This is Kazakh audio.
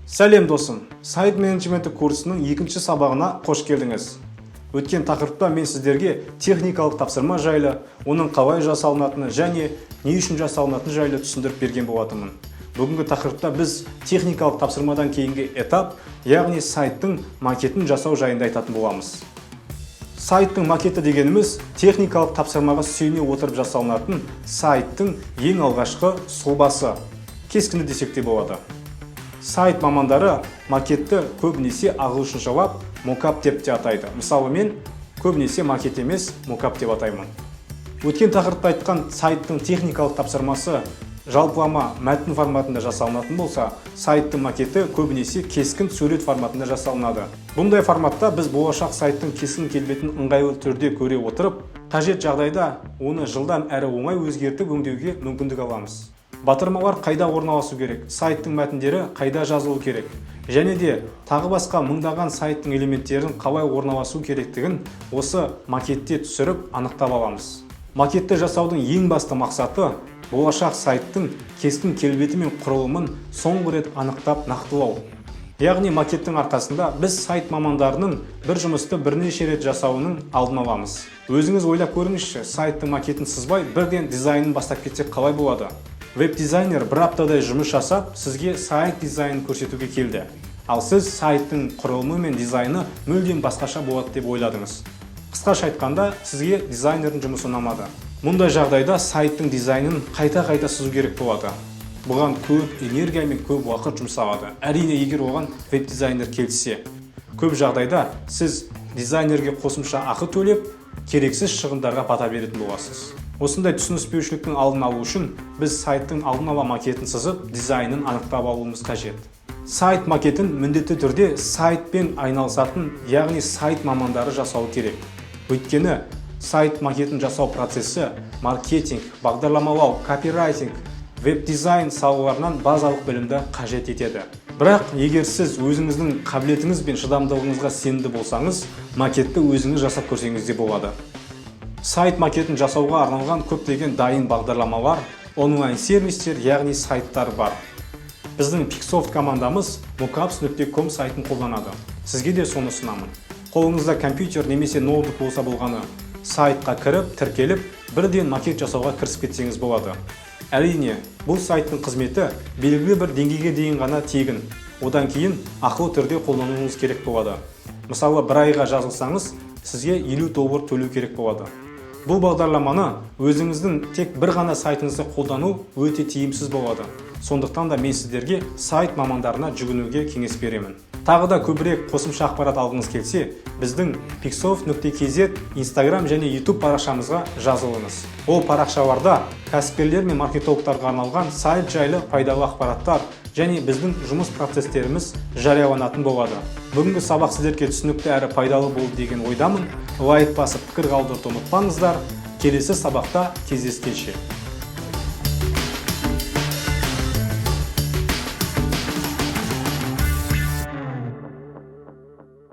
Сәлем досым, сайт менеджменті курсының екінші сабағына қош келдіңіз. Өткен тақырыпта мен сіздерге техникалық тапсырма жайлы, оның қалай жасалынатыны және не үшін жасалынатыны жайлы түсіндіріп берген болатынмын. Бүгінгі тақырыпта біз техникалық тапсырмадан кейінгі этап, яғни сайттың макетін жасау жайында айтатын боламыз. Сайттың макеті дегеніміз техникалық тапсырмаға сүйене отырып жасалынатын сайттың ең алғашқы сұлбасы, кескіні десек те болады. Сайт мамандары макетті көбінесе ағылшыншалап мокап деп те атайды. Мысалы, мен көбінесе макет емес, мокап деп атаймын. Өткен тақырыпта айтқан сайттың техникалық тапсырмасы жалпылама мәтін форматында жасалынатын болса, сайттың макеті көбінесе кескін сурет форматында жасалынады. Бұндай форматта біз болашақ сайттың кескін келбетін ыңғайлы түрде көре отырып, қажет жағдайда оны жылдам әрі оңай өзгертіп өңдеуге мүмкіндік аламыз. Батырмалар қайда орналасу керек, сайттың мәтіндері қайда жазылу керек, және де тағы басқа мыңдаған сайттың элементтерін қалай орналасу керектігін осы макетте түсіріп анықтап аламыз. Макетті жасаудың ең басты мақсаты болашақ сайттың кескін келбеті мен құрылымын соңғы рет анықтап нақтылау. Яғни макеттің арқасында біз сайт мамандарының бір жұмысты бірнеше рет жасауының алдын аламыз. Өзіңіз ойлап көріңізші, сайттың макетін сызбай бірден дизайнын бастап кетсек қалай болады? Веб-дизайнер бір аптадай жұмыс жасап, сізге сайт дизайнын көрсетуге келді. Ал сіз сайттың құрылымы мен дизайны мүлдем басқаша болады деп ойладыңыз. Қысқаша айтқанда, сізге дизайнердің жұмысы ұнамады. Мұндай жағдайда сайттың дизайнын қайта сызу керек болады. Бұған көп энергия мен көп уақыт жұмсалады. Әрине, егер оған веб-дизайнер келсе. Көп жағдайда сіз дизайнерге қосымша ақы төлеп, керексіз шығындарға бата беретін боласыз. Осындай түсініспеушіліктің алдын алу үшін біз сайттың алдын ала макетін сызып, дизайнын анықтап алуымыз қажет. Сайт макетін міндетті түрде сайтпен айналысатын, яғни сайт мамандары жасау керек. Өйткені сайт макетін жасау процесі маркетинг, бағдарламалау, копирайтинг, веб-дизайн салаларынан базалық білімді қажет етеді. Бірақ егер сіз өзіңіздің қабілетіңіз бен шыдамдылығыңызға сенімді болсаңыз, макетті өзіңіз жасап көрсеңіз де болады. Сайт макетін жасауға арналған көптеген дайын бағдарламалар, онлайн сервистер, яғни сайттар бар. Біздің Pixoft командамыз mockups.com сайтын қолданады. Сізге де соны ұсынамын. Қолыңызда компьютер немесе ноутбук болса болғаны, сайтқа кіріп, тіркеліп, бірден макет жасауға кірісіп кетсеңіз болады. Әрине, бұл сайттың қызметі белгілі бір деңгейге дейін ғана тегін. Одан кейін ақылы түрде қолдануыңыз керек болады. Мысалы, бір айға жазылсаңыз, сізге $50 төлеу керек болады. Бұл бағдарламаны өзіңіздің тек бір ғана сайтыңызды қолдану өте тиімсіз болады. Сондықтан да мен сіздерге сайт мамандарына жүгінуге кеңес беремін. Тағы да көбірек қосымша ақпарат алғыңыз келсе, біздің pixoft.kz Instagram және YouTube парақшамызға жазылыңыз. Ол парақшаларда кәсіпкерлер мен маркетологтарға арналған сайт жайлы пайдалы ақпараттар және біздің жұмыс процестеріміз жарияланатын болады. Бүгінгі сабақ сіздерге түсінікті әрі пайдалы болды деген ойдамын. Лайк басып пікір қалдыруды ұмытпаңыздар. Келесі сабақта кездескенше.